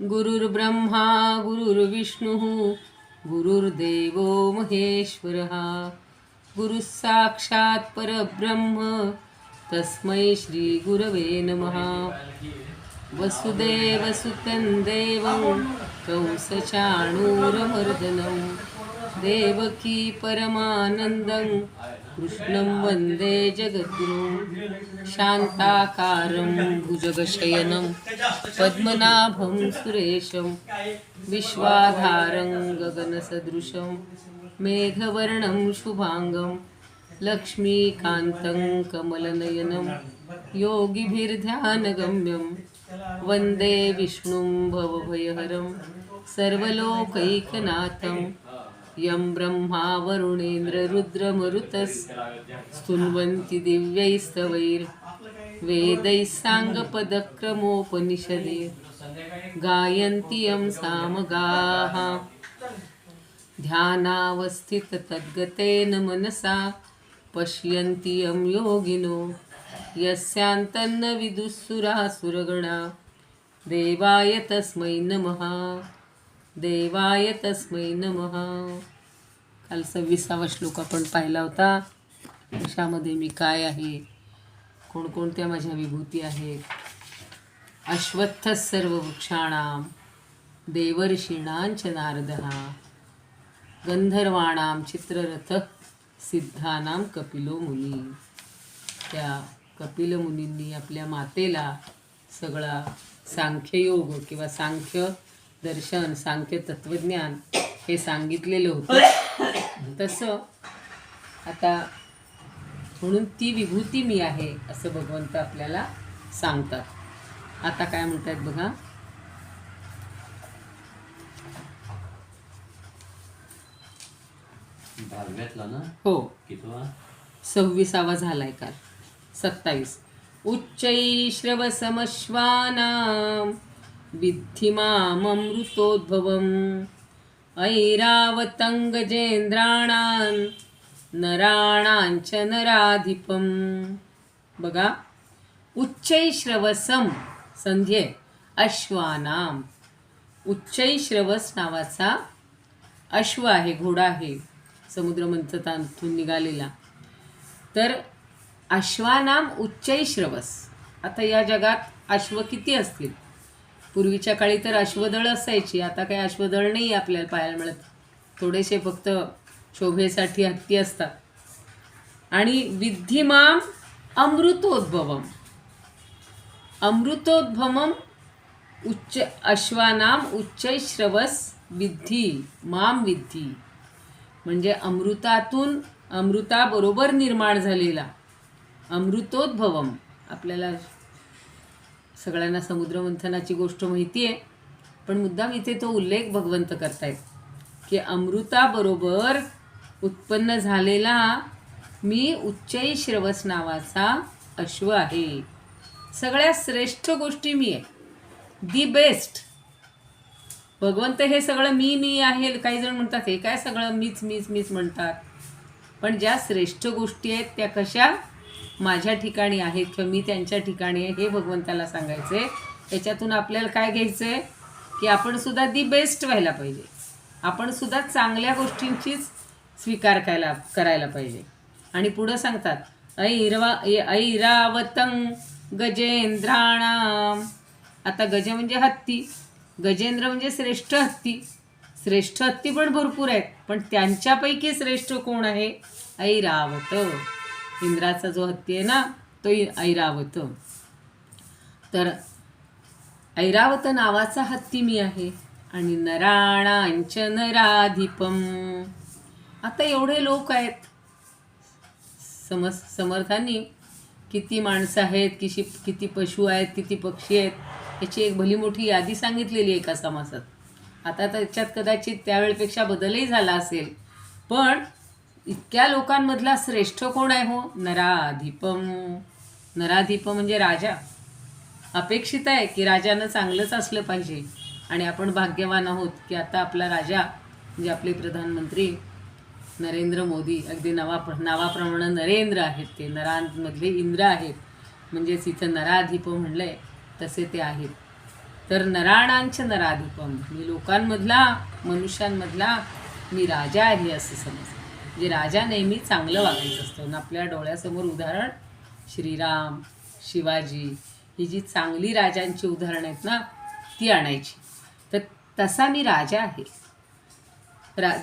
गुरुर्ब्रह्मा गुरुर्विष्णुः गुरुर्देवो महेश्वरः गुरुः साक्षात् परब्रह्म तस्मै श्री गुरवे नमः। वसुदेवसुतं देवं कंसचाणूरमर्दनं देवकी परमानन्दं कृष्णं वन्दे जगद्गुरुं। शान्ताकारं भुजगशयनं पद्मनाभं सुरेशं विश्वाधारं गगनसदृशं मेघवर्णं शुभांगं लक्ष्मीकान्तं कमलनयनं योगिभिर्ध्यानगम्यं वन्दे विष्णुं भवभयहरं सर्वलोकैकनाथं यं ब्रह्मा वरुणेन्द्ररुद्रमरुतस्तुन्वन्ति दिव्यैस्तवैर्वेदैः साङ्गपदक्रमोपनिषदैः गायन्ति यं सामगाः। ध्यानावस्थिततद्गतेन मनसा पश्यन्ति यं योगिनो यस्यान्तन्न विदुःसुरासुरगणा। देवाय तस्मै नमः, देवाय तस्मै नमः। काल 26वा श्लोक आपण पाहिला होता। अशामध्ये मी काय आहे, कोणकोणत्या माझ्या विभूती आहेत। अश्वत्थ सर्व वृक्षाणां देवर्षीणांच नारदः गंधर्वाणां चित्ररथ सिद्धानां कपिलो मुनी। त्या कपिल मुनींनी आपल्या मातेला सगळा सांख्ययोग किंवा सांख्य दर्शन, सांख्य तत्वज्ञान हे सांगितलेलं होतं। तसं आता म्हणून ती विभूती मी आहे असं भगवंत आपल्याला सांगतात। आता काय म्हणतात बघा, हो 26वा झालाय काल 27। उच्चैश्रवसमश्वानां विद्धि माममृतोद्भवम् ऐरावतं गजेन्द्राणां नराणांच नराधिपं। बघा, उच्चैश्रवसम संध्ये अश्वानां। उच्चैश्रवस नावाचा अश्व आहे, घोडा आहे, समुद्रमंथनातून निघालेला। तर अश्वानाम उच्चैश्रवस। आता या जगात अश्व किती असतील? पूर्वीच्या काळी तर अश्वदळ असायची, आता काही अश्वदळ नाही आपल्याला पाहायला मिळत। थोडेसे फक्त शोभेसाठी हत्ती असतात। आणि विद्धिमाम अमृतोद्भवम, अमृतोद्भवम उच्च अश्वानाम उच्चैश्रवस विद्धी माम विद्धी, म्हणजे अमृतातून अमृताबरोबर निर्माण झालेला अमृतोद्भवम। आपल्याला सगळ्यांना समुद्रमंथनाची गोष्ट माहिती आहे, पण मुद्दाम इथे तो उल्लेख भगवंत करतायत की अमृताबरोबर उत्पन्न झालेला मी उच्चैश्रवस नावाचा अश्व आहे। सगळ्यात श्रेष्ठ गोष्टी मी आहे, दी बेस्ट। भगवंत हे सगळं मी आहे। काही जण म्हणतात हे काय सगळं मीच मीच मीच म्हणतात, पण ज्या श्रेष्ठ गोष्टी आहेत त्या कशा माझ्या ठिकाणी आहेत किंवा मी त्यांच्या ठिकाणी आहे हे भगवंताला सांगायचं आहे। याच्यातून आपल्याला काय घ्यायचं आहे की आपण सुद्धा दी बेस्ट व्हायला पाहिजे, आपण सुद्धा चांगल्या गोष्टींचीच स्वीकार करायला पाहिजे। आणि पुढं सांगतात ऐरावतं गजेंद्राणाम। आता गज म्हणजे हत्ती, गजेंद्र म्हणजे श्रेष्ठ हत्ती। श्रेष्ठ हत्ती पण भरपूर आहेत, पण त्यांच्यापैकी श्रेष्ठ कोण आहे? ऐरावत। इंद्राचा जो हत्ती आहे ना तो ऐरावत। तर ऐरावत नावाचा हत्ती मी आहे। आणि नराणांच नराधिपम। आता एवढे लोक आहेत, समर्थांनी किती माणसं आहेत, किती पशु आहेत, किती पक्षी आहेत, याची एक भली मोठी यादी सांगितलेली एका समासात। आता त्याच्यात कदाचित त्यावेळेपेक्षा बदलही झाला असेल, पण इतक्या लोकांमधला श्रेष्ठ कोण आहे हो? नराधिपम। नराधिप म्हणजे राजा। अपेक्षित आहे की राजानं चांगलंच असलं पाहिजे, आणि आपण भाग्यवान आहोत की आता आपला राजा म्हणजे आपले प्रधानमंत्री नरेंद्र मोदी अगदी नावाप्रमाणे नरेंद्र आहेत, ते नरांमधले इंद्र आहेत। म्हणजेच इथं नराधिप म्हणलंय तसे ते आहेत. तर नराणांच नराधिपम, मी लोकांमधला, मनुष्यांमधला मी राजा आहे असं समज. म्हणजे राजा नेहमी चांगलं वागायचं असतं आणि आपल्या डोळ्यासमोर उदाहरण श्रीराम, शिवाजी, ही जी चांगली राजांची उदाहरणं आहेत ना, ती आणायची. तर तसा मी राजा आहे.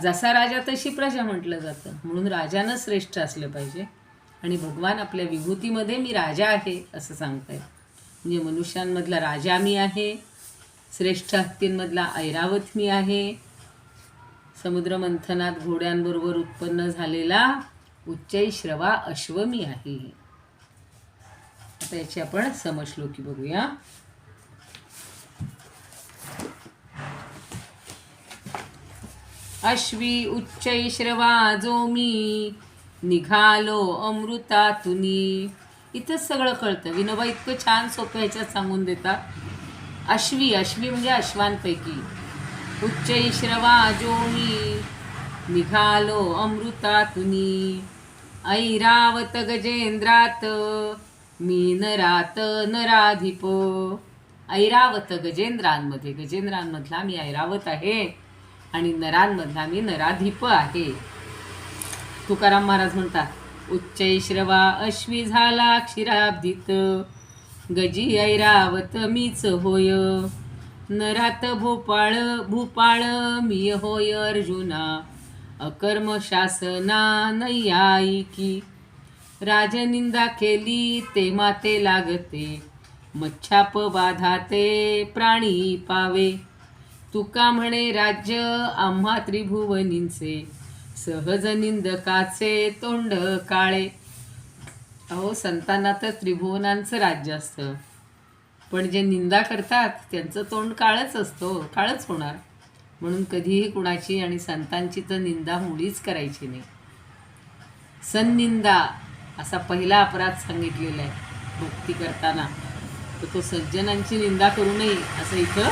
जसा राजा तशी प्रजा म्हटलं जातं, म्हणून राजानं श्रेष्ठ असलं पाहिजे. आणि भगवान आपल्या विभूतीमध्ये मी राजा आहे असं सांगतायत. म्हणजे मनुष्यांमधला राजा मी आहे, श्रेष्ठ हत्तींमधला ऐरावत मी आहे, समुद्रमंथनात घोड्यांबरोबर उत्पन्न झालेला उच्चैश्रवा अश्व मी आहे. आता याची आपण समश्लोकी बघूया. अश्वी उच्चैश्रवा जो मी, निघालो अमृतातुनी. इथंच सगळं कळतं. विनोबा इतकं छान सोपं ह्याच्यात सांगून देतात. अश्वी, अश्वी म्हणजे अश्वांपैकी. उच्चैश्रवा जो मी, निघालो अमृतातुनी. ऐरावत गजेंद्रात, मी नरात नराधिप. ऐरावत गजेंद्रांमध्ये, गजेंद्रांमधला मी ऐरावत आहे आणि नरांमधला मी नराधिप आहे. तुकाराम महाराज म्हणतात, उच्चैश्रवा अश्वी झाला क्षीराब्धीत, गजी ऐरावत मीच होय. नरात भोपाळ भूपाळ मी होय अर्जुना, अकर्म शासना नैयायिकी. राजनिंदा केली ते माते लागते, मच्छाप बाधा ते प्राणी पावे. तुका म्हणे राज्य आम्हा त्रिभुवनींचे, सहज निंदकाचे तोंड काळे. अहो, संतांना तर त्रिभुवनांचं राज्य असतं, पण जे निंदा करतात त्यांचं तोंड काळच असतो, काळच होणार. म्हणून कधीही कुणाची आणि संतांची तर निंदा मुळीच करायची नाही. सन्निंदा असा पहिला अपराध सांगितलेला आहे भक्ती करताना. तर तो सज्जनांची निंदा करू नये असं इथं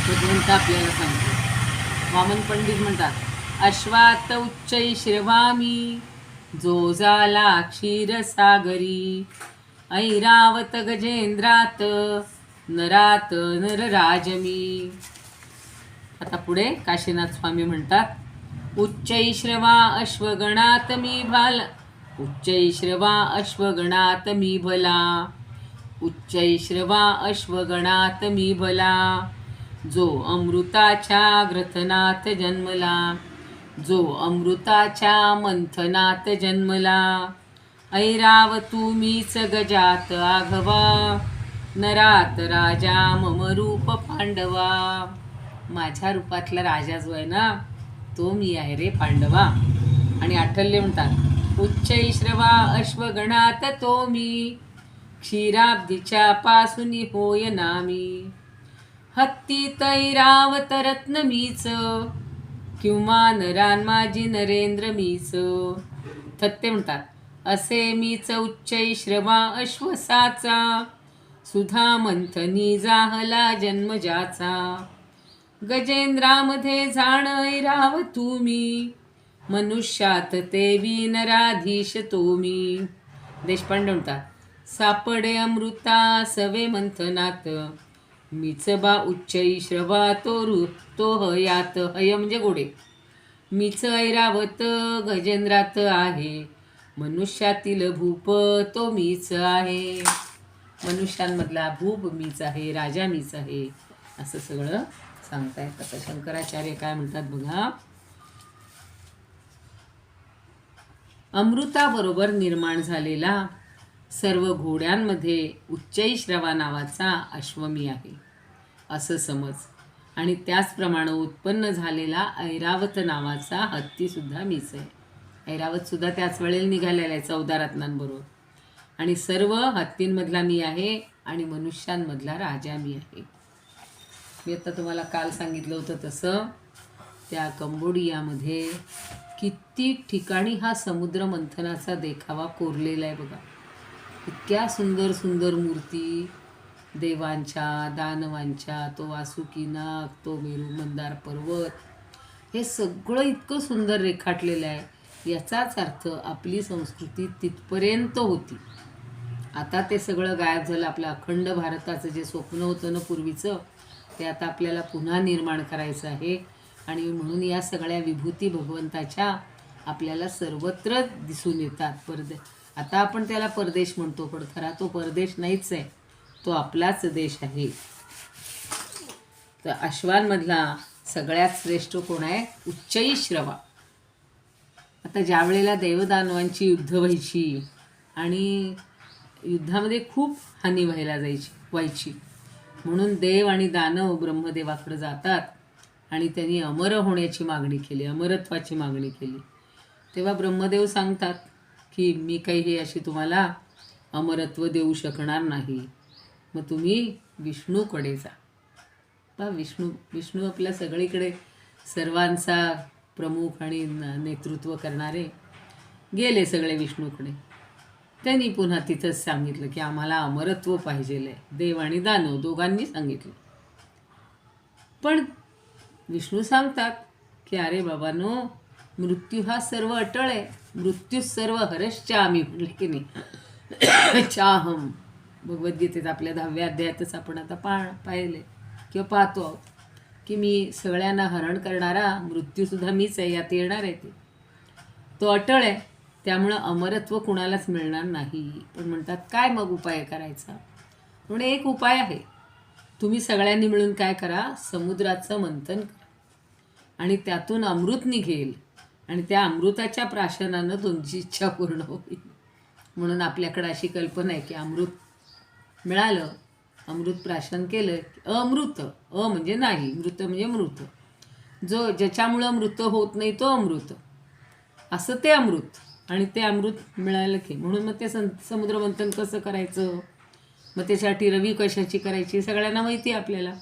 भगवंत आपल्याला सांगतो. वामन पंडित म्हणतात, अश्वात उच्चैश्रवा मी, जो झाला क्षीरसागरी. ऐरावत गजेंद्रात, नरात नरराज मी. आता पुढे काशीनाथ स्वामी म्हणतात, उच्चैश्रवा अश्वगणात मी भला. उच्चैश्रवा अश्वगणात मी भला. उच्चैश्रवा अश्वगणात मी भला. जो अमृताच्या ग्रथनात जन्मला, जो अमृताच्या मंथनात जन्मला. ऐरावतू मीच गजात आघवा, नरात राजा मम रूप पांडवा. माझ्या रूपातला राजा जो आहे ना, तो मी आहे रे पांडवा. आणि आठल्य म्हणतात, उच्चैश्रवा अश्वगणात तो मी, क्षीराब्धीच्या पासूनी होय नामी. हत्ती तैरावत रत्न मीच, किंवा नरान माझी नरेंद्र मीच. थत्ते म्हणतात, असे मीच उच्चैश्रवा अश्वसाचा, सुधा मंथनी जाहला जन्म ज्याचा. गजेंद्रामध्ये जाण ऐरावतू मी, मनुष्यात तेवी नराधीश तो मी. देशपांडे म्हणतात, सापडे अमृता सवे मंथनात, मीच बा उच्चैश्रवा तो हयात. हय म्हणजे गोडे. मीच ऐरावत गजेंद्रात आहे, मनुष्यातील भूप तो मीच आहे. मनुष्यांमधला भूप मीच आहे, राजा मीच आहे असं सगळं सांगतायत. आता शंकराचार्य काय म्हणतात बघा. अमृताबरोबर निर्माण झालेला सर्व घोड्यांमध्ये उच्चैश्रवा नावाचा अश्वमी आहे असं समज. आणि त्याचप्रमाणे उत्पन्न झालेला ऐरावत नावाचा हत्तीसुद्धा मीच आहे. ऐरावतसुद्धा त्याच वेळेला निघालेला आहे 14 रत्नांबरोबर. आणि सर्व हत्तींमधला मी आहे आणि मनुष्यांमधला राजा मी आहे. मी आता तुम्हाला काल सांगितलं होतं तसं त्या कंबोडियामध्ये किती ठिकाणी हा समुद्र मंथनाचा देखावा कोरलेला आहे बघा. इतक्या सुंदर सुंदर मूर्ती देवांच्या, दानवांच्या, तो वासुकीनाग, तो मेरू मंदार पर्वत, हे सगळं इतकं सुंदर रेखाटलेलं आहे. याचाच अर्थ आपली संस्कृती तिथपर्यंत होती. आता ते सगळं गायब झालं. आपलं अखंड भारताचं जे स्वप्न होतं ना पूर्वीचं, ते आता आपल्याला पुन्हा निर्माण करायचं आहे. आणि म्हणून या सगळ्या विभूती भगवंताच्या आपल्याला सर्वत्र दिसून येतात. आता आपण त्याला परदेश म्हणतो, पण खरा तो परदेश नाहीच आहे, तो आपलाच देश आहे. तर अश्वांमधला सगळ्यात श्रेष्ठ कोण आहे? उच्चैःश्रवा. आता ज्या वेळेला देवदानवांची युद्ध व्हायची आणि युद्धामध्ये खूप हानी व्हायची, म्हणून देव आणि दानव ब्रह्मदेवाकडे जातात आणि त्यांनी अमर होण्याची मागणी केली, अमरत्वाची मागणी केली. तेव्हा ब्रह्मदेव सांगतात की मी काही हे अशी तुम्हाला अमरत्व देऊ शकणार नाही, मग तुम्ही विष्णूकडे जा. विष्णू आपल्या सगळीकडे सर्वांचा प्रमुख आणि नेतृत्व करणारे गेले सगळे विष्णूकडे. त्यांनी पुन्हा तिथंच सांगितलं की आम्हाला अमरत्व पाहिजेल आहे. देव आणि दानव दोघांनी सांगितलं. पण विष्णू सांगतात की अरे बाबांनो, मृत्यू हा सर्व अटळ आहे. मृत्यू सर्व हरश्चामी म्हटले की नाही. चाहम भगवद्गीतेत आपल्या 10व्या अध्यायातच आपण आता पाहिले किंवा पाहतो आहोत की मी सगळ्यांना हरण करणारा मृत्यूसुद्धा मीच आहे, यात येणार आहे ते. तो अटळ आहे, त्यामुळं अमरत्व कुणालाच मिळणार नाही. पण म्हणतात काय मग उपाय करायचा? म्हणून एक उपाय आहे. तुम्ही सगळ्यांनी मिळून काय करा, समुद्राचं मंथन करा आणि त्यातून अमृत निघेल आणि त्या अमृताच्या प्राशनानं तुमची इच्छा पूर्ण होईल. म्हणून आपल्याकडं अशी कल्पना आहे की अमृत मिळालं, अमृत प्राशन केलं, अमृत, म्हणजे नाही, मृत म्हणजे मृत, ज्याच्यामुळं मृत होत नाही तो अमृत, असं ते अमृत. आणि ते अमृत मिळालं की म्हणून मग ते समुद्र मंथन कसं करायचं, मग त्याच्यासाठी रवी कशाची करायची सगळ्यांना माहिती आहे आपल्याला.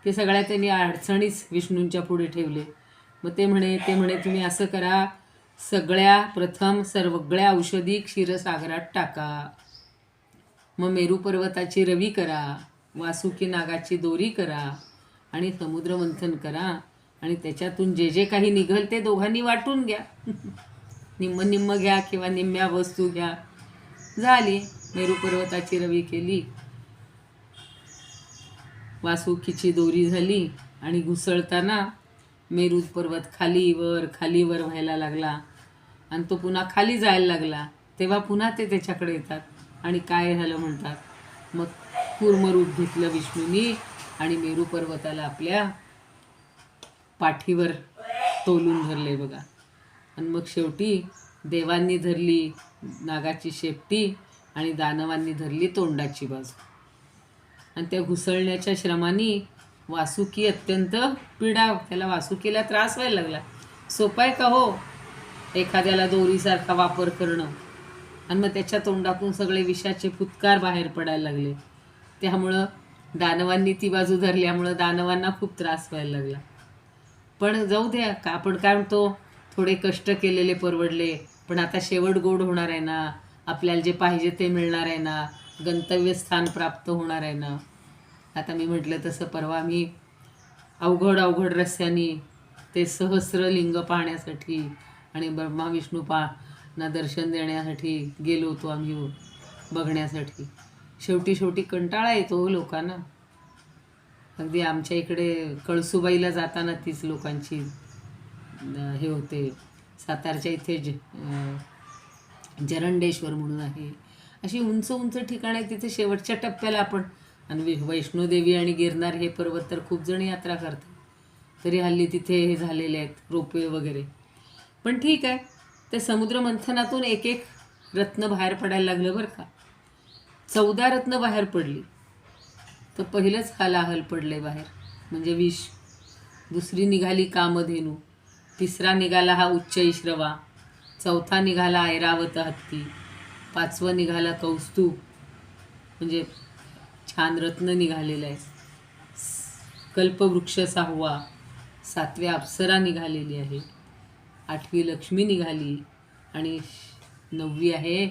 ते सगळ्या त्यांनी अडचणीच विष्णूंच्या पुढे ठेवले. मग ते म्हणे तुम्ही असं करा, प्रथम सगळ्या औषधी क्षीरसागरात टाका, मग मेरू पर्वताची रवी करा, वासुकी नागाची दोरी करा आणि समुद्र मंथन करा आणि त्याच्यातून जे जे काही निघल ते दोघांनी वाटून घ्या. निम्म घ्या किंवा निम्म्या वस्तू घ्या. झाली. मेरू पर्वताची रवी केली, वासुकीची दोरी झाली आणि घुसळताना मेरू पर्वत खालीवर व्हायला लागला आणि तो पुन्हा खाली जायला लागला. तेव्हा पुन्हा ते त्याच्याकडे येतात आणि काय झालं म्हणतात, मग कूर्मरूप घेतलं विष्णूंनी आणि मेरू पर्वताला आपल्या पाठीवर तोलून धरले बघा. आणि मग शेवटी देवांनी धरली नागाची शेपटी आणि दानवांनी धरली तोंडाची बाजू. आणि त्या घुसळण्याच्या श्रमाने वासुकी अत्यंत त्याला वासुकीला त्रास व्हायला लागला. सोपं आहे का हो एखाद्याला दोरीसारखा वापर करणं? आणि मग त्याच्या तोंडातून सगळे विषाचे फुटकार बाहेर पडायला लागले. त्यामुळं दानवांनी ती बाजू धरल्यामुळं दानवांना खूप त्रास व्हायला लागला. पण जाऊ द्या, का आपण काय म्हणतो, थोडे कष्ट केलेले परवडले. पण आता शेवट गोड होणार आहे ना, आपल्याला जे पाहिजे ते मिळणार आहे ना, गंतव्यस्थान प्राप्त होणार आहे ना. आता मी म्हटलं तसं परवा आम्ही अवघड रस्त्याने ते सहस्रलिंग पाहण्यासाठी आणि ब्रह्मा विष्णू ना दर्शन देण्यासाठी गेलो होतो आम्ही बघण्यासाठी. शेवटी कंटाळा येतो लोकांना. अगदी आमच्या इकडे कळसुबाईला जाताना तीच लोकांची हे होते. सातारच्या इथे जरंडेश्वर म्हणून आहे, अशी उंच ठिकाणं आहे. तिथे शेवटच्या टप्प्याला आपण, आणि वैष्णोदेवी आणि गिरनार हे पर्वत तर खूप जण यात्रा करतात, तरी हल्ली तिथे हे झालेले आहेत रोपवे वगैरे. पण ठीक आहे, ते समुद्र मंथनातून एक रत्न बाहेर पडायला लागलं बरं का. 14 रत्न बाहेर पडली. तर पहिलंच हलाहल पडले बाहेर, म्हणजे विष. दुसरी निघाली कामधेनू, तिसरा निघाला हा उच्चैःश्रवा, चौथा निघाला ऐरावत हत्ती, 5वं निघाला कौस्तुभ, म्हणजे छान रत्न निघालेलं आहे. कल्पवृक्ष 6वा, 7व्या अप्सरा निघालेली आहे, 8वी लक्ष्मी निघाली आणि 9वी आहे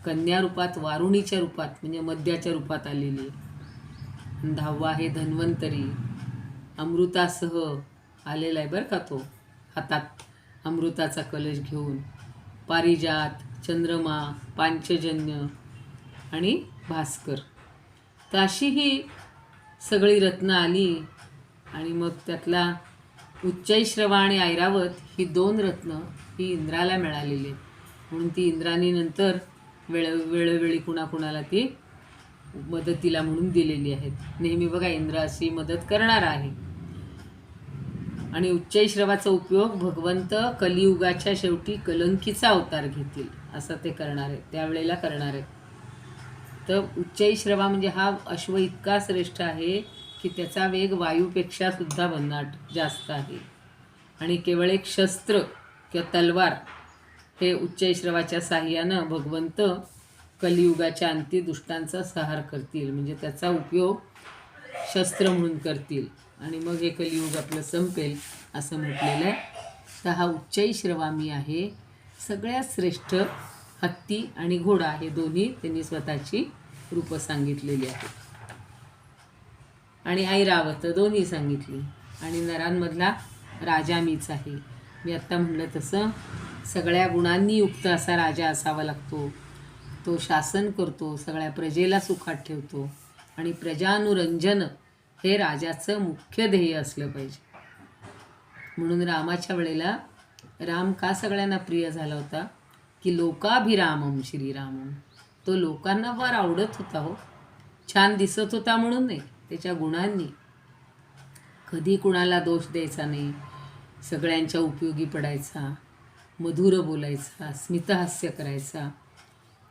कन्या रूपात, वारुणीच्या रूपात, म्हणजे मद्याच्या रूपात आलेली आहे. 10वा आहे धन्वंतरी, अमृतासह आलेला आहे बरं का तो, हातात अमृताचा कलश घेऊन. पारिजात, चंद्रमा, पांचजन्य, आणि भास्कर. तर अशी ही सगळी रत्न आली आणि मग त्यातला उच्चैश्रवा आणि ऐरावत ही 2 रत्न ही इंद्राला मिळालेली आहेत. म्हणून ती इंद्राने नंतर वेळोवेळी कुणाकुणाला ती मदतीला म्हणून दिलेली आहेत. नेहमी बघा इंद्र अशी मदत करणार आहे. आणि उच्चैश्रवाचा उपयोग भगवंत कलियुगाच्या शेवटी कलंकीचा अवतार घेतील असं ते करणार आहेत, त्यावेळेला करणार आहेत. तर उच्चैश्रवा म्हणजे हा अश्व इतका श्रेष्ठ आहे की त्याचा वेग वायूपेक्षा सुद्धा भन्नाट जास्त आहे. आणि केवळ एक शस्त्र किंवा तलवार हे उच्चैश्रवाच्या साह्यानं भगवंत कलियुगाच्या अंती दुष्टांचा संहार करतील, म्हणजे त्याचा उपयोग शस्त्र म्हणून करतील आणि मग हे कलियुग आपलं संपेल असं म्हटलेलं आहे. तर हा उच्चैश्रवामी आहे. सगळ्यात श्रेष्ठ हत्ती आणि घोडा हे दोन्ही त्यांनी स्वतःची रूपं सांगितलेली आहेत. आणि ऐरावत दोन्ही सांगितली. आणि नरांमधला राजा मीच आहे. मी आत्ता म्हणलं तसं सगळ्या गुणांनी युक्त असा राजा असावा लागतो. तो शासन करतो, सगळ्या प्रजेला सुखात ठेवतो आणि प्रजानुरंजन हे राजाचं मुख्य ध्येय असलं पाहिजे. म्हणून रामाच्या वेळेला राम का सगळ्यांना प्रिय झाला होता की लोकाभिरामम श्रीरामम. तो लोकांना फार आवडत होता हो. छान दिसत होता म्हणून नाही, त्याच्या गुणांनी. कधी कुणाला दोष द्यायचा नाही, सगळ्यांच्या उपयोगी पडायचा, मधुर बोलायचा, स्मितहास्य करायचा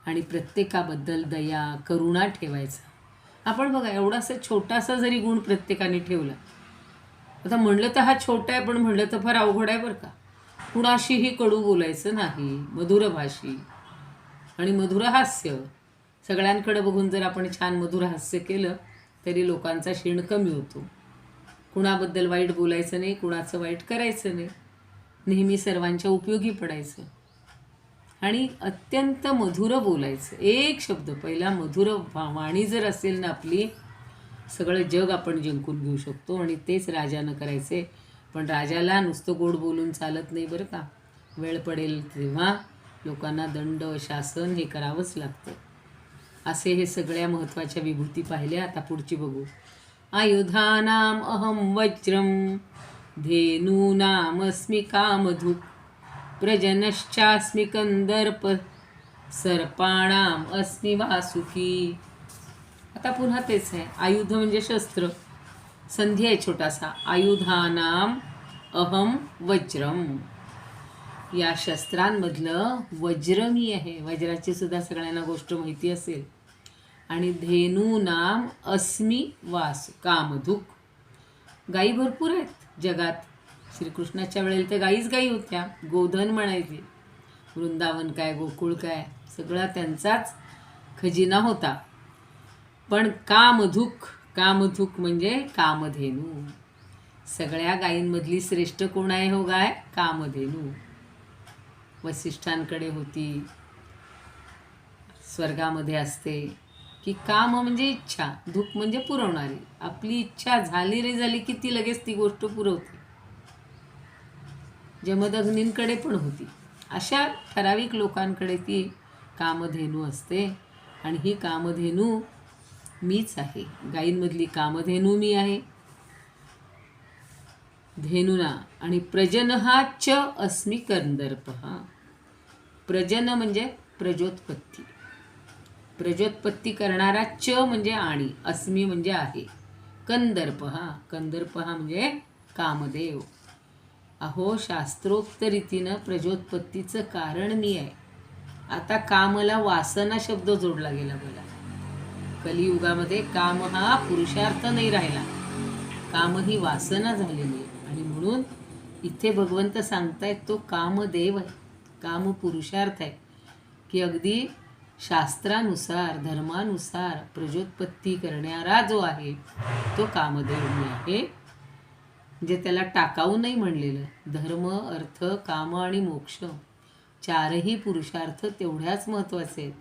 आणि प्रत्येकाबद्दल दया करुणा ठेवायचा. आपण बघा एवढासा छोटासा जरी गुण प्रत्येकाने ठेवला. आता म्हणलं तर हा छोटा आहे, पण म्हणलं तर फार अवघड आहे बरं का. कुणाशीही कडू बोलायचं नाही, मधुर भाषी आणि मधुर हास्य. सगळ्यांकडे बघून जर आपण छान मधुर हास्य केलं तरी लोकांचा क्षीण कमी होतो. कुणाबद्दल वाईट बोलायचं नाही, कुणाचं वाईट करायचं नाही, नेहमी सर्वांच्या उपयोगी पडायचं आणि अत्यंत मधुर बोलायचं. एक शब्द पहिला मधुर वाणी जर असेल ना आपली, सगळं जग आपण जिंकून घेऊ शकतो. आणि तेच राजानं करायचे. पण राजाला नुसतं गोड बोलून चालत नाही बरं का. वेळ पडेल तेव्हा लोकांना दंड शासन हे करावंच लागतं. असे हे सगळ्या महत्त्वाच्या विभूती पाहिल्या. आता पुढची बघू. आयुधानाम अहम वज्रम धेनूनामस्मि कामधुक् प्रजनश्चास्मि कंदर्प सर्पाणाम अस्मि वासुकी. आता पुन्हा तेच आहे. आयुध म्हणजे शस्त्र, संधी आहे छोटासा. आयुधानाम अहम वज्रम. या शस्त्रांमधलं वज्र मी आहे. वज्राची सुद्धा सगळ्यांना गोष्ट माहिती असेल. आणि धेनूनाम अस्मि वासु कामधुक्. गायी भरपूर आहेत जगात. श्रीकृष्णाच्या वेळेला तर गाईच गाई होत्या, गोधन म्हणायचे. वृंदावन काय, गोकुळ काय, सगळा त्यांचाच खजिना होता. पण कामधुक्, कामधुक् म्हणजे कामधेनू. सगळ्या गायींमधली श्रेष्ठ कोण आहे हो गाय? कामधेनू. वसिष्ठांकडे होती, स्वर्गामध्ये असते. की काम म्हणजे इच्छा, धुक म्हणजे पुरवणारी. आपली इच्छा झाली रे झाली की ती लगेच ती गोष्ट पुरवते. जमदग्नींकडे पण होती. अशा ठराविक लोकांकडे ती कामधेनू असते. आणि ही कामधेनू मीच आहे. गायींमधली कामधेनू मी आहे. धेनुना. आणि प्रजनहाच अस्मि कंदर्प. प्रजन म्हणजे प्रजोत्पत्ती, प्रजोत्पत्ती करणारा. च म्हणजे आणि, अस्मि म्हणजे आहे. कंदर्प. कंदर्प म्हणजे कामदेव. अहो शास्त्रोक्त रीतीनं प्रजोत्पत्तीचं कारण मी आहे. आता कामला वासना शब्द जोडला गेला बघा. कलियुगामध्ये काम हा पुरुषार्थ नाही राहिला, काम ही वासना झालेली आहे. आणि म्हणून इथे भगवंत सांगतायत तो कामदेव आहे, काम पुरुषार्थ आहे. की अगदी शास्त्रानुसार धर्मानुसार प्रजोत्पत्ती करणारा जो आहे तो कामदेव मी आहे. म्हणजे त्याला टाकाऊ नाही म्हणलेलं. धर्म, अर्थ, काम आणि मोक्ष चारही पुरुषार्थ तेवढ्याच महत्त्वाचे आहेत.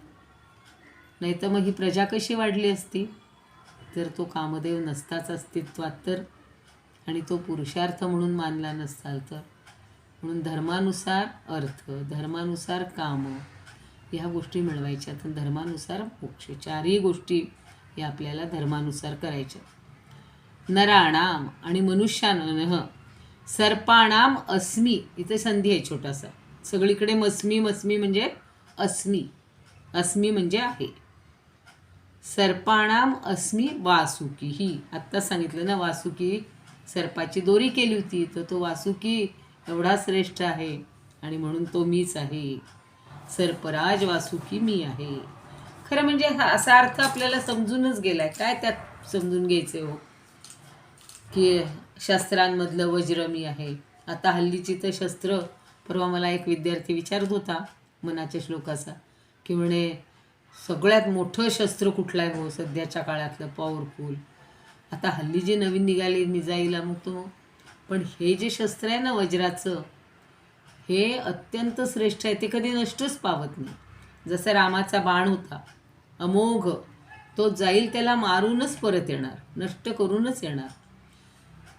नाही तर मग ही प्रजा कशी वाढली असती जर तो कामदेव नसताच अस्तित्वात तर, आणि तो पुरुषार्थ म्हणून मानला नसता तर. म्हणून धर्मानुसार अर्थ, धर्मानुसार काम ह्या गोष्टी मिळवायच्या. तर धर्मानुसार मोक्ष, चारही गोष्टी या आपल्याला धर्मानुसार करायच्या. नराणाम आणि मनुष्यानं, सर्पाणाम अस्मी, इथे संधी आहे छोटासा. सगळीकडे मस्मी मस्मी म्हणजे अस्मी, अस्मी म्हणजे आहे. सर्पाणाम अस्मी वासुकी ही, आत्ता सांगितलं ना, वासुकी सर्पाची दोरी केली होती, तर तो वासुकी एवढा श्रेष्ठ आहे आणि म्हणून तो मीच आहे. सर्पराज वासुकी मी आहे. खरं म्हणजे हा असा अर्थ आपल्याला समजूनच गेलाय. काय त्यात समजून घ्यायचे हो, की शस्त्रांमधलं वज्र मी आहे. आता हल्लीची तर शस्त्र, परवा मला एक विद्यार्थी विचारत होता मनाच्या श्लोकाचा, की म्हणे सगळ्यात मोठं शस्त्र कुठलं आहे हो सध्याच्या काळातलं पॉवरफुल. आता हल्ली जे नवीन निघाले मिजाईल अमुक तो, पण हे जे शस्त्र आहे ना वज्राचं, हे अत्यंत श्रेष्ठ आहे. ते कधी नष्टच पावत नाही. जसं रामाचा बाण होता अमोघ, तो जाईल त्याला मारूनच परत येणार, नष्ट करूनच येणार.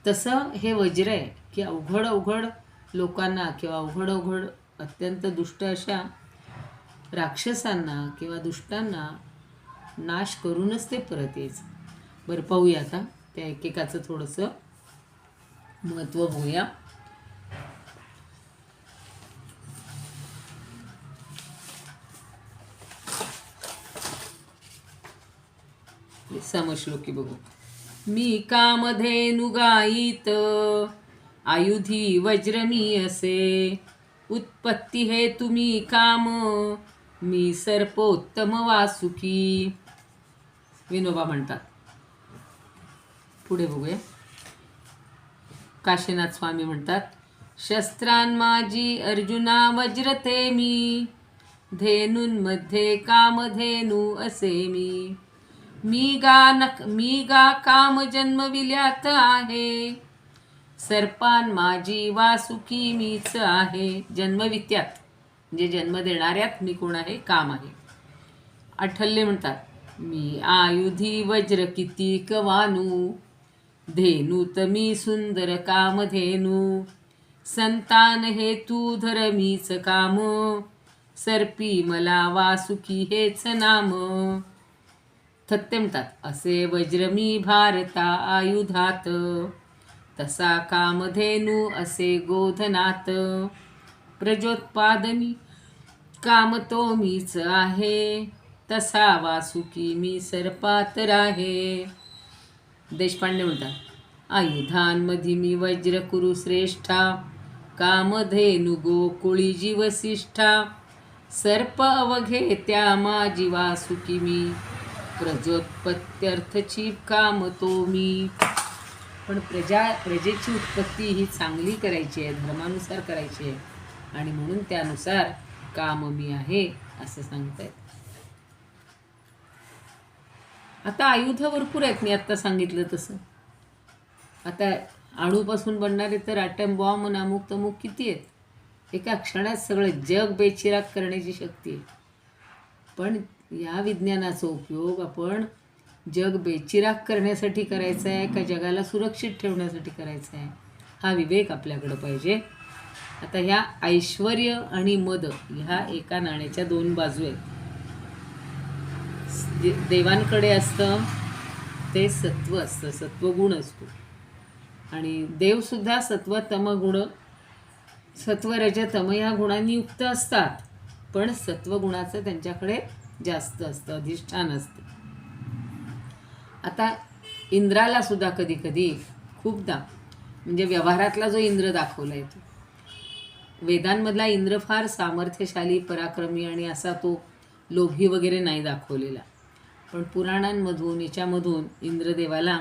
तसं हे वज्र आहे, की अवघड अवघड लोकांना किंवा अवघड अवघड अत्यंत दुष्ट अशा राक्षसांना किंवा दुष्टांना नाश करूनच ते परत यायचं. बरं, पाहूया आता त्या एकेकाचं थोडंसं महत्त्व बघूया. समश्लोकी बघू. मी कामधेनु गायीत, आयुधी वज्र मी असे. उत्पत्ती हे तुम्ही काम, मी सर्पोत्तम वासुकी. विनोबा म्हणतात. पुढे बघूया. काशीनाथ स्वामी म्हणतात, शस्त्रान माझी अर्जुना वज्र ते मी, धेनूंमध्ये कामधेनू असे मी. मी गा काम जन्मविल्यात आहे, सर्पान माझी वासुकी मीच आहे. जन्मवित्यात म्हणजे जन्म देणाऱ्यात मी कोण आहे? काम आहे. आठल्ले म्हणतात, मी आयुधी वज्र किती कवानू, धेनूत मी सुंदर कामधेनू. संतान हे तू धर मीच काम, सर्पी मला वासुकी हेच नाम. थत्ते म्हणतात, असे वज्र मी भारता आयुधात, तसा कामधेनू असे गोधनात. प्रजोत्पादनी काम तो मीच आहे, तसा वासुकी मी सर्पात राहे. देशपांडे म्हणतात, आयुधांमध्ये मी वज्र कुरु श्रेष्ठा, कामधेनू गोकुळी जीवसिष्ठा. सर्प अवघे त्या माझी वासुकी मी, प्रजोत्पत्त्यर्थची काम तो मी. पण प्रजेची उत्पत्ती ही चांगली करायची आहे, धर्मानुसार करायची आहे, आणि म्हणून त्यानुसार काम मी आहे असं सांगतायत. आता आयुध भरपूर आहेत, मी आत्ता सांगितलं तसं. आता अणूपासून बनणारे तर ॲटम बॉम्ब अमुक तमुक किती आहेत. एका क्षणात सगळं जग बेचिराग करण्याची शक्ती आहे. पण या विज्ञानाचा उपयोग आपण जग बेचिराग करण्यासाठी करायचा आहे का जगाला सुरक्षित ठेवण्यासाठी करायचा आहे, हा विवेक आपल्याकडं पाहिजे. आता ह्या ऐश्वर्य आणि मद ह्या एका नाण्याच्या दोन बाजू आहेत. देवांकडे असतं ते सत्व असतं, सत्वगुण असतो, आणि देवसुद्धा सत्व तमगुण, सत्व रज तम ह्या गुणांनी युक्त असतात. पण सत्वगुणाचं त्यांच्याकडे जास्त असतं, अधिष्ठान असतं. आता इंद्राला सुद्धा कधी कधी खूपदा म्हणजे व्यवहारातला जो इंद्र दाखवला आहे, तो वेदांमधला इंद्र फार सामर्थ्यशाली, पराक्रमी आणि असा तो लोभी वगैरे नाही दाखवलेला. पण पुराणांमधून याच्यामधून इंद्रदेवाला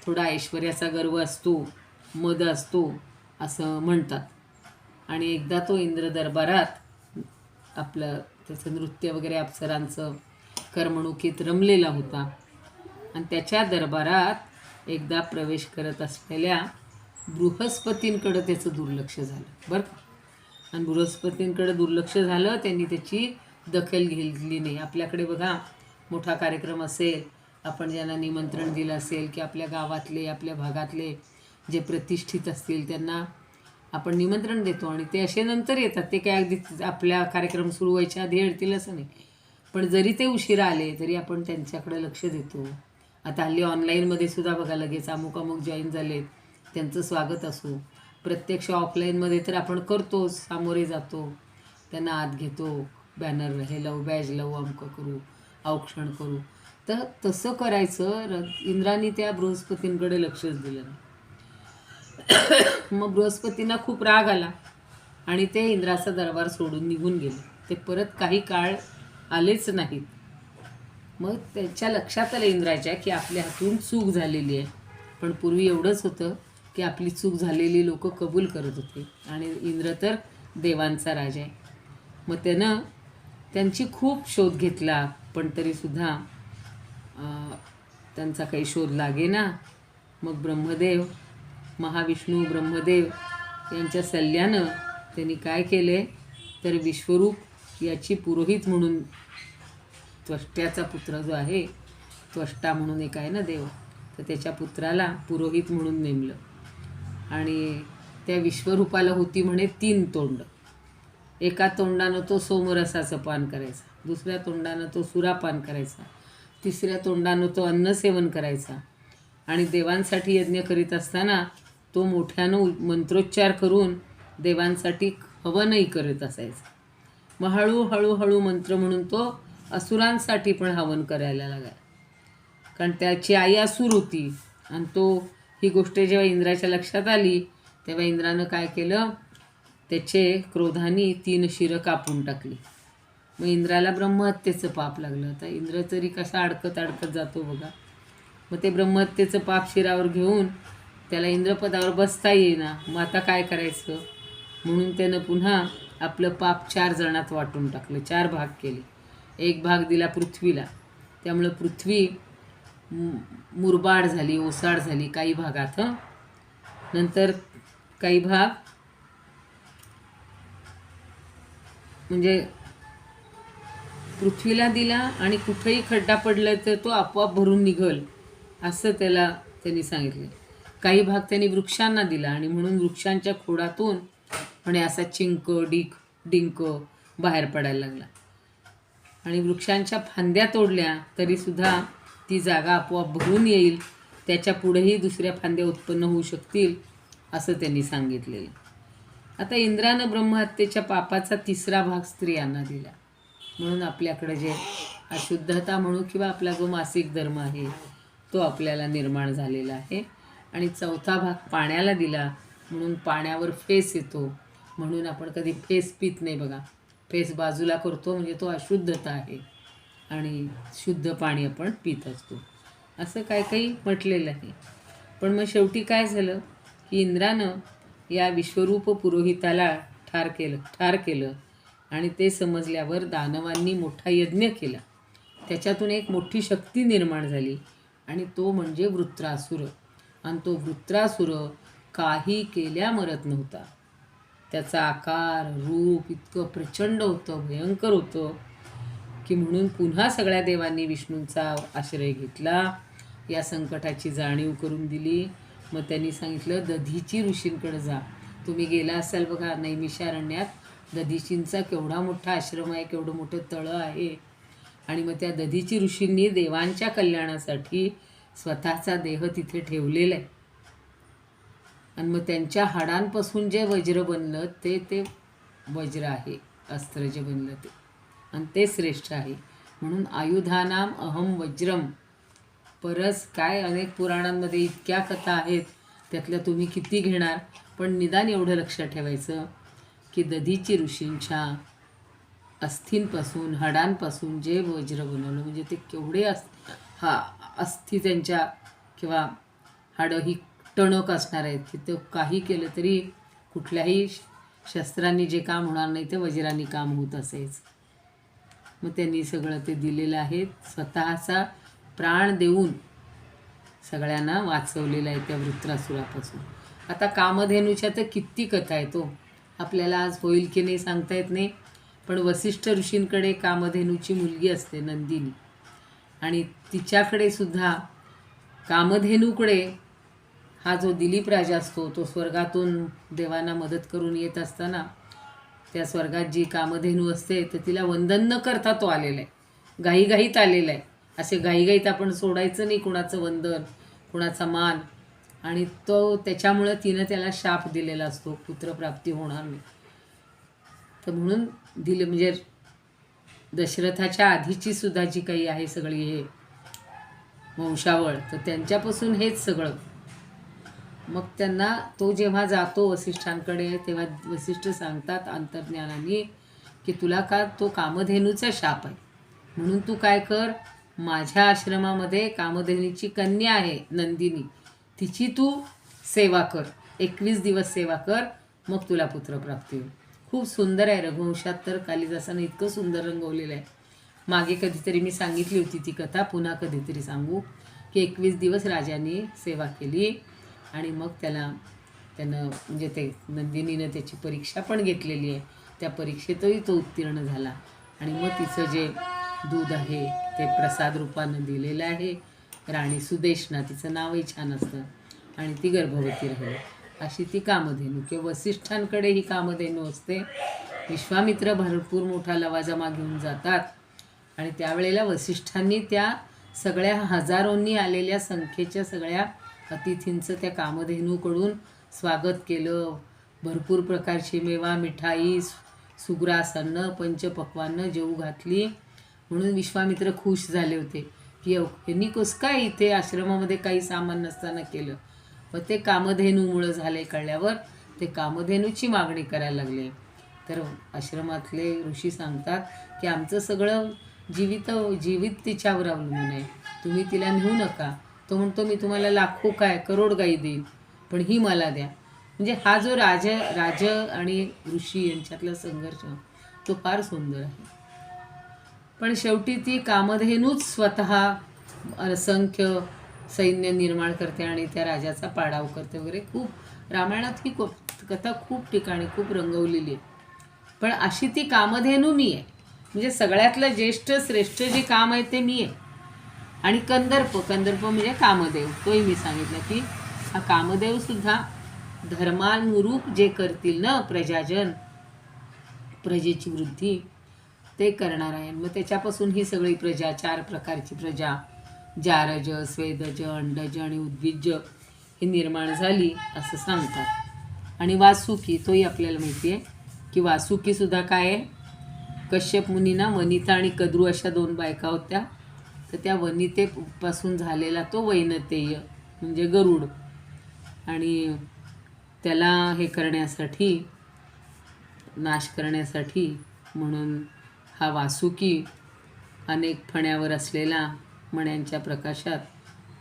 थोडा ऐश्वर्याचा गर्व असतो, मद असतो असं म्हणतात. आणि एकदा तो इंद्र दरबारात आपलं त्याचं नृत्य वगैरे अप्सरांचं करमणुकीत रमलेला होता, आणि त्याच्या दरबारात एकदा प्रवेश करत असलेल्या बृहस्पतींकडं त्याचं दुर्लक्ष झालं बरं का. आणि बृहस्पतींकडं दुर्लक्ष झालं, त्यांनी त्याची दखल घेतली नाही. आपल्याकडे बघा मोठा कार्यक्रम असेल, आपण ज्यांना निमंत्रण दिलं असेल, की आपल्या गावातले आपल्या भागातले जे प्रतिष्ठित असतील त्यांना आपण निमंत्रण देतो आणि ते असे नंतर येतात. ते काय अगदी आपल्या कार्यक्रम सुरू व्हायच्या आधी येतील असं नाही. पण जरी ते उशिरा आले तरी आपण त्यांच्याकडे लक्ष देतो. आता हल्ली ऑनलाईनमध्ये सुद्धा बघा लगेच अमुक अमुक जॉईन झाले, त्यांचं स्वागत असो. प्रत्यक्ष ऑफलाईनमध्ये तर आपण करतोच, सामोरे जातो, त्यांना आत घेतो, बॅनर हे लावू, बॅज लावू, अमुक करू, औक्षण करू. तर तसं करायचं. इंद्राने त्या बृहस्पतींकडे लक्षच दिलं नाही. मग बृहस्पतींना खूप राग आला आणि ते इंद्राचा दरबार सोडून निघून गेले. ते परत काही काळ आलेच नाहीत. मग त्याच्या लक्षात आलं इंद्राच्या की आपल्या हातून चूक झालेली आहे. पण पूर्वी एवढंच होतं की आपली चूक झालेली लोक कबूल करत होते आणि इंद्र तर देवांचा राजा आहे. मग त्यानं त्यांची खूप शोध घेतला, पण तरीसुद्धा त्यांचा काही शोध लागेना. मग ब्रह्मदेव, महाविष्णू ब्रह्मदेव यांच्या सल्ल्यानं त्यांनी काय केले तर विश्वरूप याची पुरोहित म्हणून, त्वष्ट्याचा पुत्र जो आहे, त्वष्टा म्हणून एक आहे ना देव, तर त्याच्या पुत्राला पुरोहित म्हणून नेमलं. आणि त्या विश्वरूपाला होती म्हणे 3 तोंड. एका तोंडानं तो सोमरसाचं पान करायचा, दुसऱ्या तोंडानं तो सुरापान करायचा, तिसऱ्या तोंडानं तो अन्नसेवन करायचा. आणि देवांसाठी यज्ञ करीत असताना तो मोठ्यानं मंत्रोच्चार करून देवांसाठी हवनही करत असायचा. मग हळूहळू मंत्र म्हणून तो असुरांसाठी पण हवन करायला लागला. कारण त्याची आई असुर होती आणि तो ही गोष्ट जेव्हा इंद्राच्या लक्षात आली तेव्हा इंद्रानं काय केलं, त्याचे क्रोधाने 3 शिरं कापून टाकली. मग इंद्राला ब्रह्महत्येचं पाप लागलं. आता इंद्र तरी कसा अडकत जातो बघा. मग ते ब्रह्महत्येचं पाप शिरावर घेऊन त्याला इंद्रपदावर बसता येईना. मग आता काय करायचं म्हणून त्यानं पुन्हा आपलं पाप 4 जणात वाटून टाकलं, 4 भाग केले. एक भाग दिला पृथ्वीला, त्यामुळं पृथ्वी मुरबाड झाली, ओसाड झाली काही भागात. नंतर काही भाग म्हणजे पृथ्वीला दिला आणि कुठेही खड्डा पडला तर तो आपोआप भरून निघल असं त्यांनी सांगितलं. काही भाग त्यांनी वृक्षांना दिला आणि म्हणून वृक्षांच्या खोडातून म्हणे असा डिंक बाहेर पडायला लागला. आणि वृक्षांच्या फांद्या तोडल्या तरीसुद्धा ती जागा आपोआप भरून येईल, त्याच्या पुढेही दुसऱ्या फांद्या उत्पन्न होऊ शकतील असं त्यांनी सांगितलेलं. आता इंद्रानं ब्रह्महत्येच्या पापाचा 3रा भाग स्त्रियांना दिला. म्हणून आपल्याकडे जे अशुद्धता म्हणू किंवा आपला जो मासिक धर्म आहे तो आपल्याला निर्माण झालेला आहे. आणि 4था भाग पाण्याला दिला, म्हणून पाण्यावर फेस येतो. म्हणून आपण कधी फेस पित नाही बघा. फेस बाजूला करतो म्हणजे तो अशुद्धता आहे आणि शुद्ध पाणी आपण पित असतो असं काही म्हटलेलं आहे. पण मग शेवटी काय झालं की इंद्रानं या विश्वरूप पुरोहिताला ठार केलं आणि ते समजल्यावर दानवांनी मोठा यज्ञ केला. त्याच्यातून एक मोठी शक्ती निर्माण झाली आणि तो म्हणजे वृत्रासुर. आणि तो वृत्रासुर काही केल्या मरत नव्हता. त्याचा आकार रूप इतकं प्रचंड होतं, भयंकर होतं की म्हणून पुन्हा सगळ्या देवांनी विष्णूंचा आश्रय घेतला, या संकटाची जाणीव करून दिली. मग त्यांनी सांगितलं दधीची ऋषींकडे जा. तुम्ही गेला असाल बघा नैमिषारण्यात, दधीचींचा केवढा मोठा आश्रम आहे, केवढं मोठं तळं आहे. आणि मग त्या दधीची ऋषींनी देवांच्या कल्याणासाठी स्वतःचा देह तिथे ठेवलेला आहे. आणि मग त्यांच्या हाडांपासून जे वज्र बनलं ते वज्र आहे, अस्त्र जे बनलं ते, आणि ते श्रेष्ठ आहे. म्हणून आयुधानाम अहम वज्रम. परस काय अनेक पुराणांमध्ये इतक्या कथा आहेत, त्यातल्या तुम्ही किती घेणार. पण निदान एवढं लक्षात ठेवायचं की दधीची ऋषींच्या अस्थींपासून हाडांपासून जे वज्र बनवलं म्हणजे ते केवढे अस्थी त्यांच्या किंवा हाडं ही टणक असणार आहेत की ते काही केलं तरी कुठल्याही शस्त्रांनी जे काम होणार नाही ते वज्रांनी काम होत असायचं. मग त्यांनी सगळं ते दिलेलं आहे, स्वतःचा प्राण देऊन सगळ्यांना वाचवलेलं आहे त्या वृत्रासुरापासून. आता कामधेनूच्या तर किती कथा आहेत तो, आपल्याला आज होईल की नाही सांगता येत नाही. पण वसिष्ठ ऋषींकडे कामधेनूची मुलगी असते नंदिनी, आणि तिच्याकडे सुद्धा कामधेनूकडे हा जो दिलीप राजा असतो तो स्वर्गातून देवांना मदत करून येत असताना त्या स्वर्गात जी कामधेनू असते तर तिला वंदन न करता तो आलेला आहे, घाईघाईत आलेला आहे. असे घाईघाईत आपण सोडायचं नाही कुणाचं वंदन, कुणाचा मान. आणि तो त्याच्यामुळं तिनं त्याला शाप दिलेला असतो, पुत्रप्राप्ती होणार नाही. तर म्हणून दिले म्हणजे दशरथाच्या आधीची सुद्धा जी काही आहे सगळी हे वंशावळ, तर त्यांच्यापासून हेच सगळं. मग त्यांना तो जेव्हा जातो वसिष्ठांकडे तेव्हा वसिष्ठ सांगतात अंतर्ज्ञानाने की तुला का तो कामधेनूचा शाप आहे, म्हणून तू काय कर, माझ्या आश्रमामध्ये कामधेनूची कन्या आहे नंदिनी, तिची तू सेवा कर, 21 दिवस सेवा कर, मग तुला पुत्रप्राप्ती होईल. खूप सुंदर आहे. रघुवंशात तर कालिदासानं इतकं सुंदर रंगवलेलं आहे. मागे कधीतरी मी सांगितली होती ती कथा, पुन्हा कधीतरी सांगू की 21 दिवस राजाने सेवा केली आणि मग त्यानं म्हणजे ते नंदिनीनं त्याची परीक्षा पण घेतलेली आहे. त्या परीक्षेतही तो उत्तीर्ण झाला आणि मग तिचं जे दूध आहे ते प्रसाद रूपानं दिलेलं आहे. राणी सुदेशना, तिचं नावही छान असतं, आणि ती गर्भवती राहिली. अशी ती कामधेनू किंवा वसिष्ठांकडे ही कामधेनू असते. विश्वामित्र भरपूर मोठा लवाजमा घेऊन जातात आणि त्यावेळेला वसिष्ठांनी त्या सगळ्या हजारोंनी आलेल्या संख्येच्या सगळ्या अतिथींचं त्या कामधेनूकडून स्वागत केलं. भरपूर प्रकारची मेवा मिठाई सुग्रास अन्न पंचपक्वान्न जेवू घातली. म्हणून विश्वामित्र खुश झाले होते की यांनी कसं काय इथे आश्रमामध्ये काही सामान नसताना केलं. व ते कामधेनूमुळं झाले कळल्यावर ते कामधेनूची मागणी करायला लागले. तर आश्रमातले ऋषी सांगतात की आमचं सगळं जीवित तिच्यावर अवलंबून आहे, तुम्ही तिला नेऊ नका. तो म्हणतो मी तुम्हाला लाखो काय करोड गाई देईन, पण ही मला द्या. म्हणजे हा जो राज आणि ऋषी यांच्यातला संघर्ष तो फार सुंदर आहे. पण शेवटी ती कामधेनूच स्वतः असंख्य सैन्य निर्माण करते आणि त्या राजाचा पाडाव करते वगैरे. खूप रामायणात ही कथा खूप ठिकाणी खूप रंगवलेली आहे. पण अशी ती कामधेनू मी आहे, म्हणजे सगळ्यातलं ज्येष्ठ श्रेष्ठ जे काम आहे ते मी आहे. आणि कंदर्प म्हणजे कामदेव, तोही मी सांगितलं की हा कामदेवसुद्धा धर्मानुरूप जे करतील ना प्रजाजन, प्रजेची वृद्धी ते करणार आहे. मग त्याच्यापासून ही सगळी प्रजा, 4 प्रकारची प्रजा, जारज, स्वेदज, अंडज आणि उद्भिज ही निर्माण झाली असं सांगतात. आणि वासुकी, तोही आपल्याला माहिती आहे की वासुकीसुद्धा काय आहे, कश्यप मुनींना वनिता आणि कद्रू अशा 2 बायका होत्या. तर त्या वनितेपासून झालेला तो वैनतेय म्हणजे गरुड, आणि त्याला हे करण्यासाठी, नाश करण्यासाठी म्हणून हा वासुकी अनेक फण्यावर असलेला मण्यांच्या प्रकाशात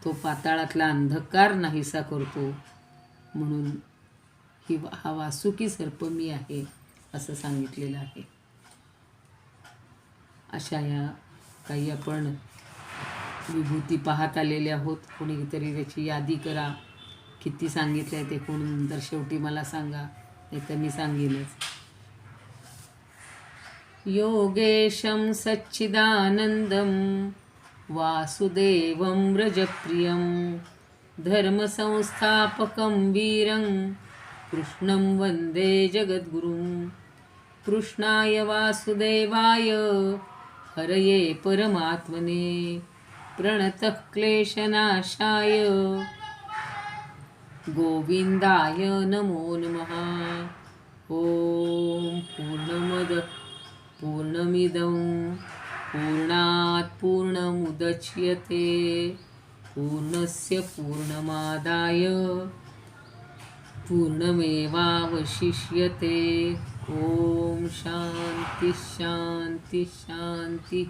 तो पाताळातला अंधकार नाहीसा करतो. म्हणून हा वासुकी सर्प मी आहे असं सांगितलेलं आहे. अशा या काही आपण विभूती पाहत आलेले आहोत. कोणीतरी त्याची यादी करा, किती सांगितलं आहे ते कोण नंतर शेवटी मला सांगा, नाही तर मी सांगेनच. योगेशं सच्चिदानंदं वासुदेवं व्रजप्रियं धर्मसंस्थापकं वीरं कृष्णं वन्दे जगद्गुरुं. कृष्णाय वासुदेवाय हरये परमात्मने प्रणतः क्लेशनाशाय गोविंदाय नमो नमः. ओम पूर्णमिदं पूर्णात् पूर्णमुदच्यते पूर्णस्य पूर्णमादाय पूर्णमेवावशिष्यते. ओम शांती शांती शांती.